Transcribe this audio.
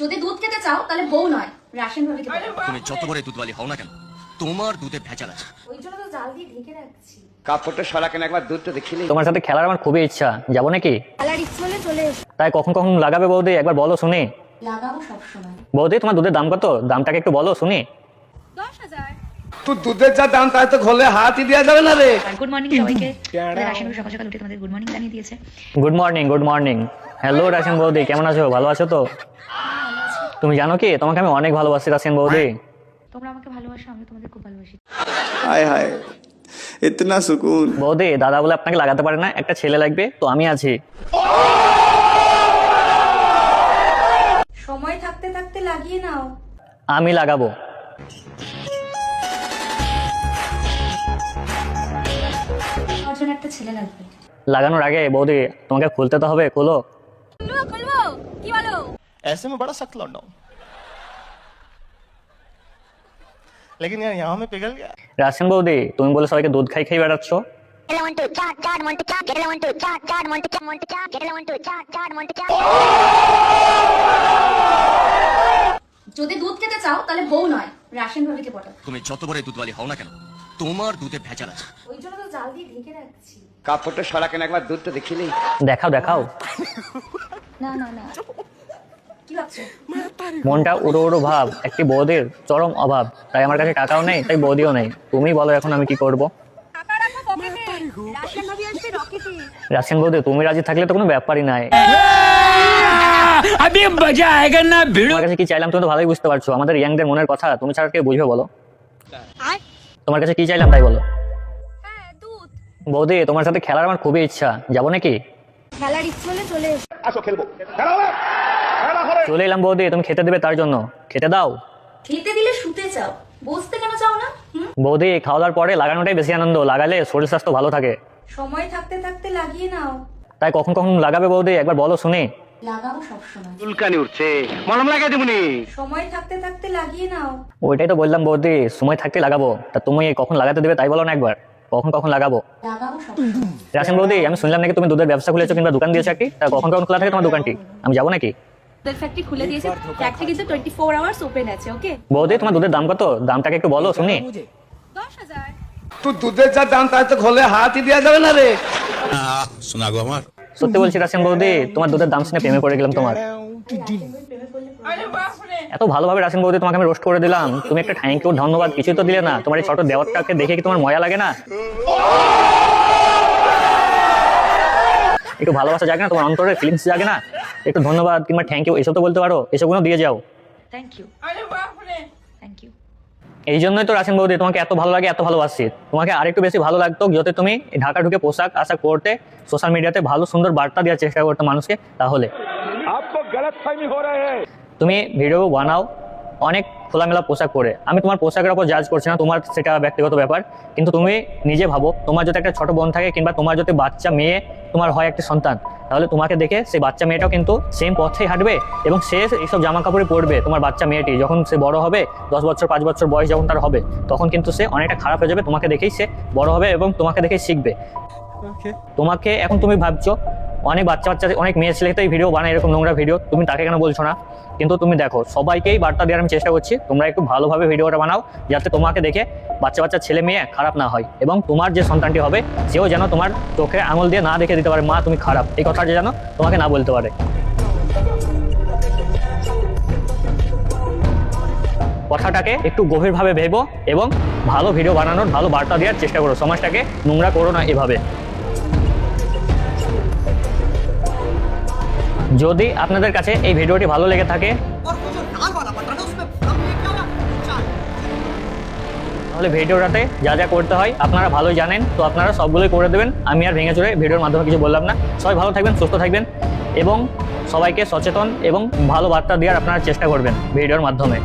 যদি দুধ খেতে চাও তাহলে বউ নয় রাশন ভাবিকে বলো। তুমি যত বড় দুধওয়ালি হও না কেন, তোমার দুধে ভেজাল আছে। ওই জন্য তো জাল দিয়ে ঢেকে রাখছি। কাপড়টা সরা কেন একবার দুধটা দেখিলি। তোমার সাথে খেলার আমার খুবই ইচ্ছা, যাবো নাকি? খেলার ইচ্ছে হলে চলে এসো। তাই কখন কখন লাগাবে বৌদি, একবার বলো শুনি। লাগাবো সবসময়। বৌদি তোমার দুধের দাম কত, দামটাকে একটু বলো শুনি। 10,000। তুই দুধের যা দাম তাই তো ঘরে হাতই দেওয়া যাবে না রে। গুড মর্নিং সবাইকে। রাশন সকাল সকাল উঠে তোমাদের গুড মর্নিং জানিয়ে দিয়েছে। Good morning, good morning. Hello ration বৌদি, কেমন আছো? ভালো আছো তো? তুমি জানো কি, তোমাকে আমি অনেক ভালোবাসি রাশন বৌদি। তোমরা আমাকে ভালোবাসো, আমি তোমাদের খুব ভালোবাসি। हाय हाय इतना सुकून। বৌদি দাদা বলে আপনাকে লাগাতে পারে না, একটা ছেলে লাগবে তো আমি আছি। সময় থাকতে থাকতে লাগিয়ে নাও। আমি লাগাবো। আমার জন্য একটা ছেলে লাগবে। লাগানোর আগে বৌদি তোমাকে খুলতে তো হবে, খোলো। খুলবো কি বলো? ऐसे में बड़ा सख्त लौंडा हूं, लेकिन यार यहाँ में पिघल गया। রাশন বৌদি তুমি বলে সবাইকে দুধ খাই খাই বেড়াচ্ছ। যদি দুধ খেতে চাও তাহলে বউ নয় রাশন ভাবিকে বলো। তুমি যত বড় দুধওয়ালি হও না কেন, তোমার দুধে ভেজাল আছে। ওই জন্য তো জাল দিয়ে ঢেকে রাখছি। কাপড়টা সরা কেন একবার দুধটা দেখিলি। দেখাও দেখাও। না না না কি ভাবছো? মনটা উড়ো উড়ো ভাব, একটি বৌদির চরম অভাব। তাই আমার কাছে টাকাও নেই, তাই বৌদিও নেই। তুমি বলো এখন আমি কি করব? টাকা রাখো পকেটে, রাশন ভাবি আসবে রকেটে। রাশন বৌদি তুমি রাজি থাকলে তো কোনো ব্যাপারই নাই। তোমার কাছে কি চাইলাম তুমি তো ভালোই বুঝতে পারছো, আমাদের ইয়াংদের মনের কথা তুমি ছাড়া কে বুঝবে বলো? তোমার কাছে কি চাইলাম তাই বলো। হ্যাঁ দুধ। বৌদি তোমার সাথে খেলার আমার খুবই ইচ্ছা, যাবো নাকি? খেলার ইচ্ছে হলে চলে এসো। চলে এলাম বৌদি, তুমি খেতে দেবে তার জন্য। খেতে দাও। খেতে দিলে শুতে চাও, বসতে কেন চাও না? বৌদি খাওয়া দাওয়ার পরে লাগানোটাই বেশি আনন্দ, লাগালে শরীর স্বাস্থ্য ভালো থাকে। সময় থাকতে থাকতে লাগিয়ে নাও। তাই কখন কখন লাগাবে বৌদি, একবার বলো শুনি। লাগাবো সবসময়। চুলকানি উঠছে, মলম লাগাই দেবনি। সময় থাকতে থাকতে লাগিয়ে নাও। ওইটাই তো বললাম বৌদি, সময় থাকতে লাগাবো। তা তুমি কখন লাগাতে দেবে তাই বলো না একবার, কখন কখন লাগাবো। লাগাবো সবসময়। রাশন বৌদি আমি শুনলাম নাকি তুমি দুধের ব্যবসা খুলেছো কিংবা দোকান দিয়েছো একটি, তা কখন কখন খোলা থাকে তোমার দোকানটি, আমি যাবো নাকি? দুধের ফ্যাক্টরি খুলে দিয়েছে, ফ্যাক্টরি কিন্তু 24 আওয়ার্স ওপেন আছে। ওকে বৌদি তোমার দুধের দাম কত, দামটাকে একটু বলো শুনি। 10,000। তুই দুধের যা দাম তাই তো ঘরে হাতই দেওয়া যাবে না রে। सुना गो हमार। সত্যি বলছি রাশন বৌদি, তোমার দুধের দাম শুনে প্রেমে পড়ে গেলাম তোমার। এত ভালোভাবে রাশন বৌদি তোমাকে আমি রোস্ট করে দিলাম, তুমি একটা থ্যাংক ইউ ধন্যবাদ কিছুই তো দিলে না। তোমার এই ছোট দেওয়ারটাকে দেখে কি তোমার মজা লাগে না? একটু ভালোবাসা জাগে না তোমার অন্তরে, ফিলিংস জাগে না? একটু ধন্যবাদ কিংবা থ্যাংক ইউ এসব তো বলতে পারো, এসবগুলো দিয়ে যাও। Thank you, thank you. এই জন্যই তো রাশন বৌদি তোমাকে এত ভালো লাগে, এত ভালোবাসি। তোমাকে আরেকটু বেশি ভালো লাগতো যদি তুমি ঢাকা ঢুকে পোশাক আশাক করতে, সোশ্যাল মিডিয়াতে ভালো সুন্দর বার্তা দেওয়ার চেষ্টা করতে মানুষকে। তাহলে তুমি ভিডিও বানাও অনেক খোলামেলা পোশাক পরে, আমি তোমার পোশাকের ওপর জাজ করছি না, তোমার সেটা ব্যক্তিগত ব্যাপার। কিন্তু তুমি নিজে ভাবো, তোমার যদি একটা ছোট বোন থাকে কিংবা তোমার যদি বাচ্চা মেয়ে তোমার হয় একটা সন্তান, তাহলে তোমাকে দেখে সেই বাচ্চা মেয়েটাও কিন্তু সেম পথেই হাঁটবে এবং সে এইসব জামা কাপড়ে পরবে। তোমার বাচ্চা মেয়েটি যখন সে বড় হবে, 10 বছর 5 বছর বয়স যখন তার হবে, তখন কিন্তু সে অনেকটা খারাপ হয়ে যাবে। তোমাকে দেখেই সে বড় হবে এবং তোমাকে দেখেই শিখবে। তোমাকে এখন তুমি ভাবছো অনেক বাচ্চা অনেক মেয়ে ছেলে তো এই ভিডিও বানায় এরকম নোংরা ভিডিও, তুমি তাকে কেন বলছো না? কিন্তু তুমি দেখো সবাইকেই বার্তা দেওয়ার আমি চেষ্টা করছি, তোমরা একটু ভালোভাবে ভিডিওটা বানাও যাতে তোমাকে দেখে বাচ্চা ছেলে মেয়ে খারাপ না হয় এবং তোমার যে সন্তানটি হবে সেও যেন তোমার চোখে আঙুল দিয়ে না দেখে দিতে পারে মা তুমি খারাপ, এই কথাটা যেন তোমাকে না বলতে পারে। কথাটাকে একটু গভীরভাবে ভেবো এবং ভালো ভিডিও বানানোর, ভালো বার্তা দেওয়ার চেষ্টা করো। সমাজটাকে নোংরা করো না এভাবে। যদি আপনাদের কাছে এই ভিডিওটি ভালো লেগে থাকে তাহলে ভিডিওটাতে যা যা করতে হয় আপনারা ভালোই জানেন, তো আপনারা সবগুলোই করে দেবেন। আমি আর ভেঙে চড়ে ভিডিওর মাধ্যমে কিছু বললাম না। সবাই ভালো থাকবেন, সুস্থ থাকবেন এবং সবাইকে সচেতন এবং ভালো বার্তা দেওয়ার আপনারা চেষ্টা করবেন ভিডিওর মাধ্যমে।